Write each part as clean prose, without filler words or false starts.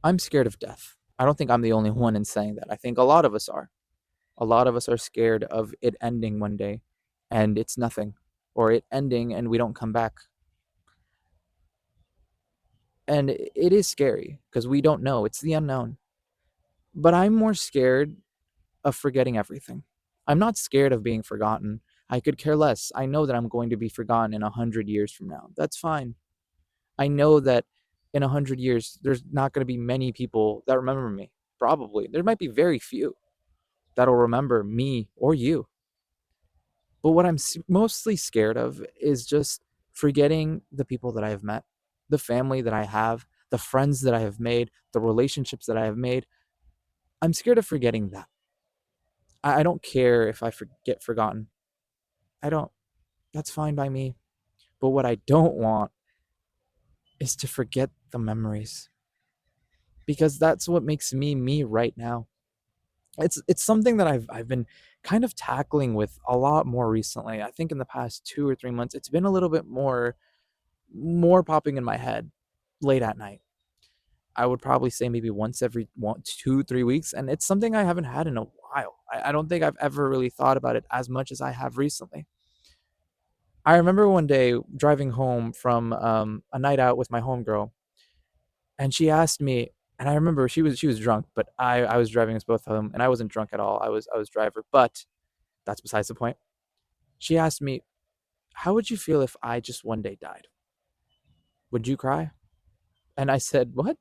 I'm scared of death. I don't think I'm the only one in saying that. I think a lot of us are. A lot of us are scared of it ending one day and it's nothing, or it ending and we don't come back. And it is scary because we don't know. It's the unknown. But I'm more scared of forgetting everything. I'm not scared of being forgotten. I could care less. I know that I'm going to be forgotten in 100 years from now. That's fine. I know that in 100 years, there's not going to be many people that remember me. Probably. There might be very few that'll remember me or you. But what I'm mostly scared of is just forgetting the people that I have met, the family that I have, the friends that I have made, the relationships that I have made. I'm scared of forgetting that. I don't care if I get forgotten. I don't. That's fine by me. But what I don't want is to forget the memories because that's what makes me me right now. It's something that I've been kind of tackling with a lot more recently. I think in the past 2 or 3 months, it's been a little bit more popping in my head late at night. I would probably say maybe once every 1, 2, 3 weeks, and it's something I haven't had in a while. I don't think I've ever really thought about it as much as I have recently. I remember one day driving home from a night out with my homegirl, and she asked me, and I remember she was drunk, but I was driving us both home, and I wasn't drunk at all. I was driver, but that's besides the point. She asked me, "How would you feel if I just one day died? Would you cry?" And I said, "What?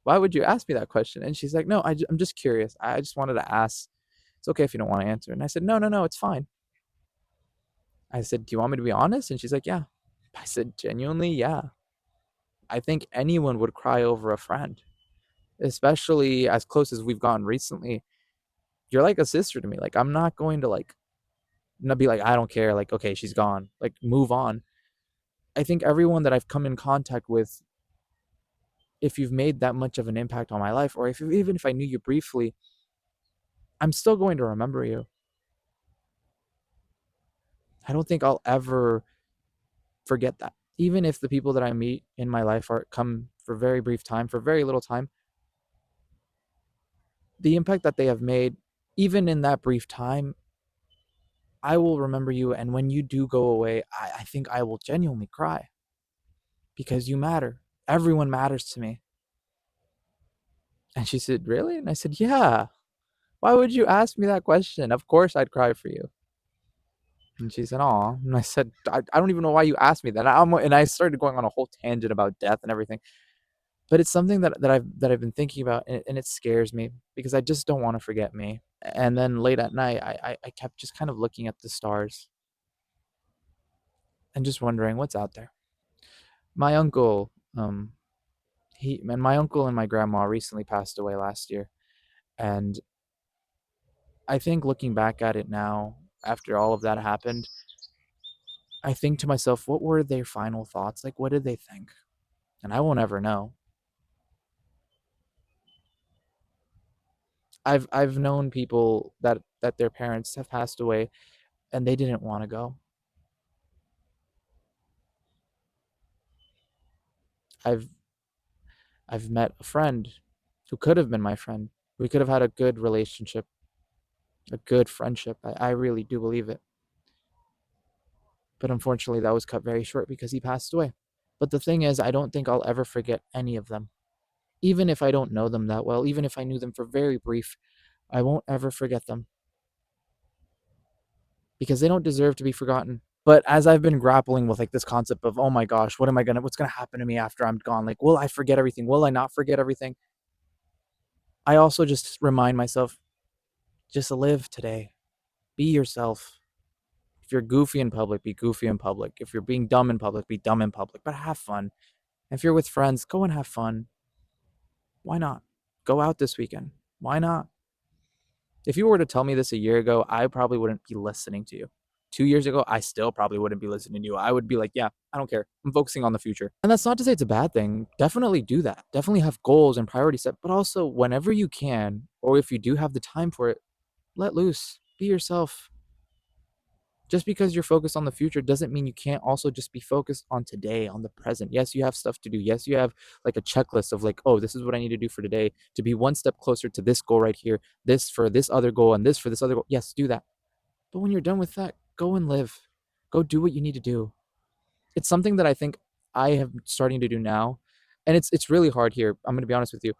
Why would you ask me that question?" And she's like, "No, I'm just curious. I just wanted to ask. It's okay if you don't want to answer." And I said, "No, no, no, it's fine." I said, "Do you want me to be honest?" And she's like, "Yeah." I said, "Genuinely, yeah." I think anyone would cry over a friend, especially as close as we've gotten recently. You're like a sister to me. Like, I'm not going to like not be like, I don't care. Like, okay, she's gone. Like, move on. I think everyone that I've come in contact with, if you've made that much of an impact on my life, or if even if I knew you briefly, I'm still going to remember you. I don't think I'll ever forget that. Even if the people that I meet in my life are come for very brief time, for very little time, the impact that they have made, even in that brief time, I will remember you. And when you do go away, I think I will genuinely cry because you matter. Everyone matters to me. And she said, "Really?" And I said, "Yeah. Why would you ask me that question? Of course I'd cry for you." And she said, "Aw." And I said, I don't even know why you asked me that. And I started going on a whole tangent about death and everything. But it's something that I've been thinking about, and it scares me because I just don't want to forget me. And then late at night, I kept just kind of looking at the stars and just wondering what's out there. My uncle, my uncle and my grandma recently passed away last year, and I think looking back at it now, after all of that happened, I think to myself, what were their final thoughts? Like, what did they think? And I won't ever know. I've known people that their parents have passed away and they didn't want to go. I've I've met a friend who could have been my friend. We could have had a good relationship, a good friendship. I really do believe it. But unfortunately, that was cut very short because he passed away. But the thing is, I don't think I'll ever forget any of them. Even if I don't know them that well, even if I knew them for very brief, I won't ever forget them because they don't deserve to be forgotten. But as I've been grappling with like this concept of, oh my gosh, what's gonna happen to me after I'm gone? Like, will I forget everything? Will I not forget everything? I also just remind myself, just live today. Be yourself. If you're goofy in public, be goofy in public. If you're being dumb in public, be dumb in public. But have fun. If you're with friends, go and have fun. Why not? Go out this weekend. Why not? If you were to tell me this a year ago, I probably wouldn't be listening to you. 2 years ago, I still probably wouldn't be listening to you. I would be like, yeah, I don't care. I'm focusing on the future. And that's not to say it's a bad thing. Definitely do that. Definitely have goals and priorities set. But also, whenever you can, or if you do have the time for it, let loose. Be yourself. Just because you're focused on the future doesn't mean you can't also just be focused on today, on the present. Yes, you have stuff to do. Yes, you have like a checklist of like, oh, this is what I need to do for today to be one step closer to this goal right here, this for this other goal, and this for this other goal. Yes, do that. But when you're done with that, go and live. Go do what you need to do. It's something that I think I have starting to do now. And it's really hard here. I'm gonna be honest with you.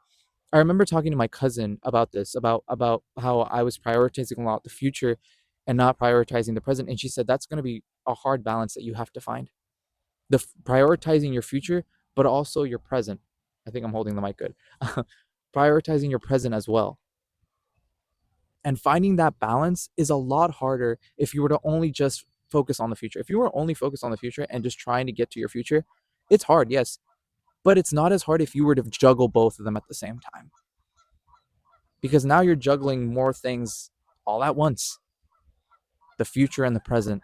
I remember talking to my cousin about this, about how I was prioritizing a lot the future and not prioritizing the present. And she said that's going to be a hard balance that you have to find. Prioritizing your future, but also your present. I think I'm holding the mic good. Prioritizing your present as well. And finding that balance is a lot harder if you were to only just focus on the future. If you were only focused on the future and just trying to get to your future, it's hard, yes. But it's not as hard if you were to juggle both of them at the same time. Because now you're juggling more things all at once, the future and the present.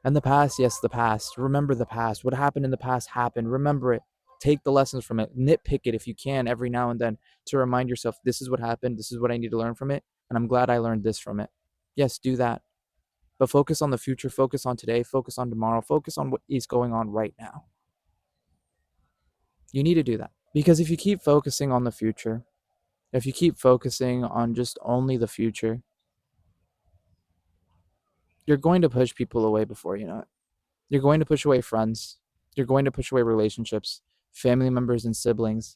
And the past, yes, the past. Remember the past. What happened in the past happened. Remember it. Take the lessons from it. Nitpick it if you can every now and then to remind yourself this is what happened. This is what I need to learn from it. And I'm glad I learned this from it. Yes, do that. But focus on the future. Focus on today. Focus on tomorrow. Focus on what is going on right now. You need to do that. Because if you keep focusing on the future, if you keep focusing on just only the future, you're going to push people away before you know it. You're going to push away friends. You're going to push away relationships, family members, and siblings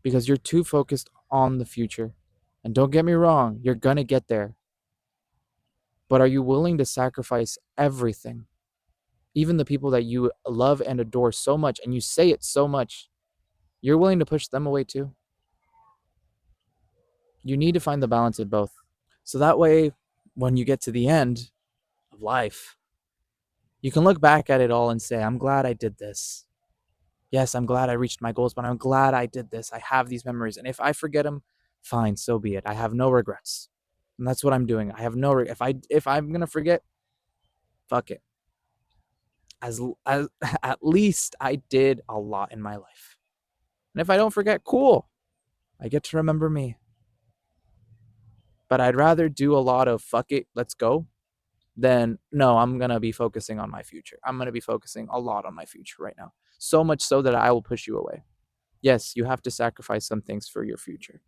because you're too focused on the future. And don't get me wrong, you're going to get there. But are you willing to sacrifice everything? Even the people that you love and adore so much, and you say it so much, you're willing to push them away too? You need to find the balance in both. So that way, when you get to the end of life, you can look back at it all and say, I'm glad I did this. Yes, I'm glad I reached my goals, but I'm glad I did this. I have these memories. And if I forget them, fine, so be it. I have no regrets. And that's what I'm doing. I have no if I'm going to forget, fuck it. As at least I did a lot in my life. And if I don't forget, cool. I get to remember me. But I'd rather do a lot of fuck it, let's go, than no, I'm going to be focusing on my future. I'm going to be focusing a lot on my future right now. So much so that I will push you away. Yes, you have to sacrifice some things for your future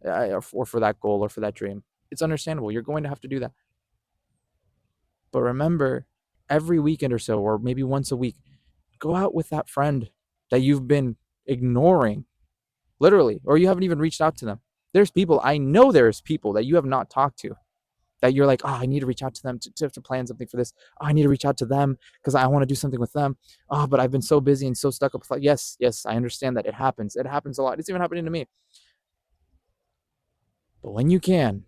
or for that goal or for that dream. It's understandable. You're going to have to do that. But remember, every weekend or so, or maybe once a week, go out with that friend that you've been ignoring, literally, or you haven't even reached out to them. There's people, I know there's people that you have not talked to that you're like, oh, I need to reach out to them to plan something for this. Oh, I need to reach out to them because I want to do something with them. Oh, but I've been so busy and so stuck up. Yes, I understand that it happens. It happens a lot. It's even happening to me. But when you can,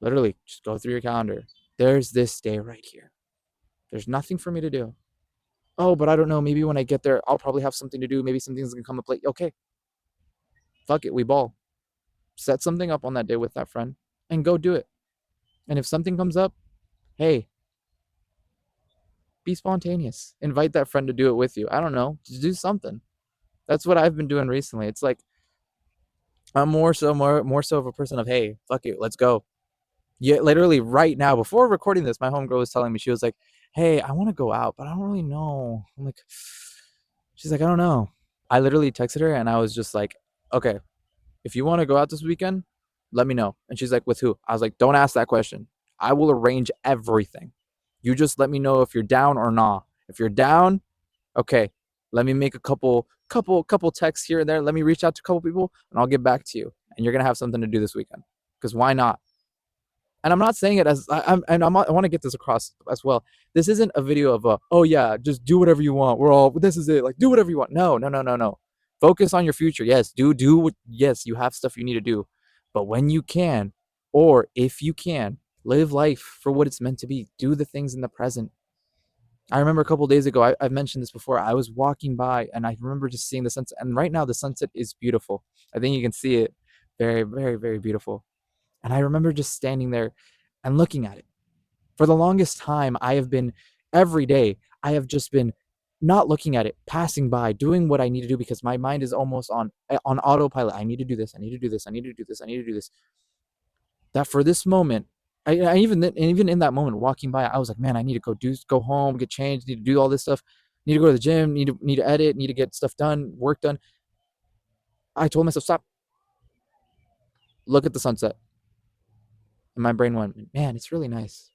literally just go through your calendar. There's this day right here. There's nothing for me to do. Oh, but I don't know. Maybe when I get there, I'll probably have something to do. Maybe something's going to come up late. Okay, fuck it. We ball. Set something up on that day with that friend and go do it. And if something comes up, hey, be spontaneous. Invite that friend to do it with you. I don't know. Just do something. That's what I've been doing recently. It's like I'm more so of a person of, hey, fuck it, let's go. Yeah, literally right now, before recording this, my homegirl was telling me, she was like, hey, I want to go out, but I don't really know. I'm like, she's like, I don't know. I literally texted her and I was just like, okay, if you want to go out this weekend, let me know. And she's like, with who? I was like, don't ask that question. I will arrange everything. You just let me know if you're down or not. If you're down, okay, let me make a couple texts here and there. Let me reach out to a couple people and I'll get back to you. And you're gonna have something to do this weekend. Because why not? And I'm not saying it as I want to get this across as well. This isn't a video of oh yeah, just do whatever you want. We're all this is it. Like do whatever you want. No. Focus on your future. Yes, do what yes, you have stuff you need to do. But when you can, or if you can, live life for what it's meant to be. Do the things in the present. I remember a couple of days ago, I've mentioned this before. I was walking by and I remember just seeing the sunset. And right now, the sunset is beautiful. I think you can see it. Very, very, very beautiful. And I remember just standing there and looking at it. For the longest time, I have been every day, I have just been not looking at it, passing by, doing what I need to do because my mind is almost on autopilot. I need to do this. I need to do this. I need to do this. I need to do this. That for this moment, I even in that moment walking by, I was like, man, I need to go home, get changed, need to do all this stuff, need to go to the gym, need to edit, need to get stuff done, work done. I told myself, stop, look at the sunset. And my brain went, man, it's really nice.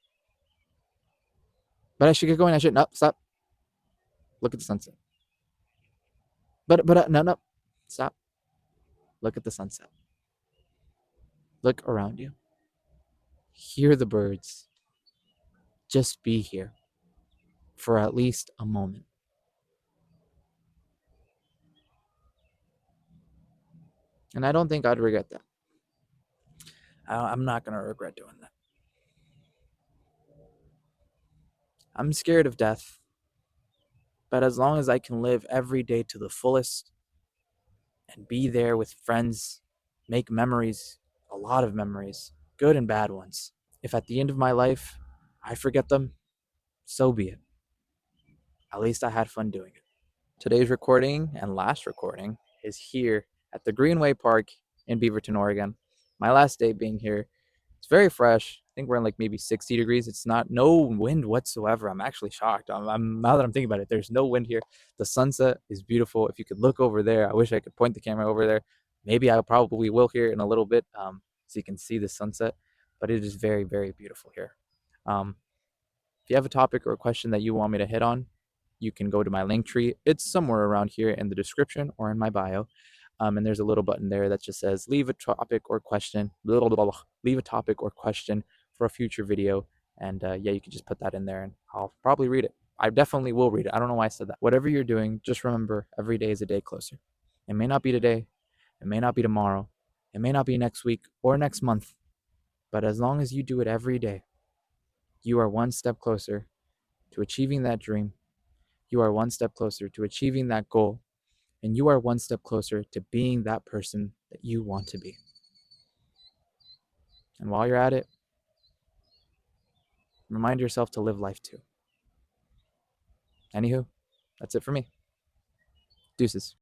But I should get going. I should no, stop. Look at the sunset. But no, stop. Look at the sunset. Look around you. Hear the birds. Just be here for at least a moment. And I don't think I'd regret that. I'm not going to regret doing that. I'm scared of death, but as long as I can live every day to the fullest and be there with friends, make memories, a lot of memories, good and bad ones. If at the end of my life I forget them, so be it. At least I had fun doing it. Today's recording and last recording is here at the Greenway Park in Beaverton, Oregon. My last day being here. It's very fresh. I think we're in like maybe 60 degrees. It's not no wind whatsoever. I'm actually shocked. I'm now that I'm thinking about it, there's no wind here. The sunset is beautiful. If you could look over there, I wish I could point the camera over there. Maybe I probably will here in a little bit, so you can see the sunset. But it is very, very beautiful here. If you have a topic or a question that you want me to hit on, you can go to my link tree. It's somewhere around here in the description or in my bio. And there's a little button there that just says leave a topic or question, leave a topic or question for a future video. And yeah, you can just put that in there and I'll probably read it. I definitely will read it. I don't know why I said that. Whatever you're doing, just remember every day is a day closer. It may not be today, it may not be tomorrow, it may not be next week or next month, but as long as you do it every day, you are one step closer to achieving that dream. You are one step closer to achieving that goal. And you are one step closer to being that person that you want to be. And while you're at it, remind yourself to live life too. Anywho, that's it for me. Deuces.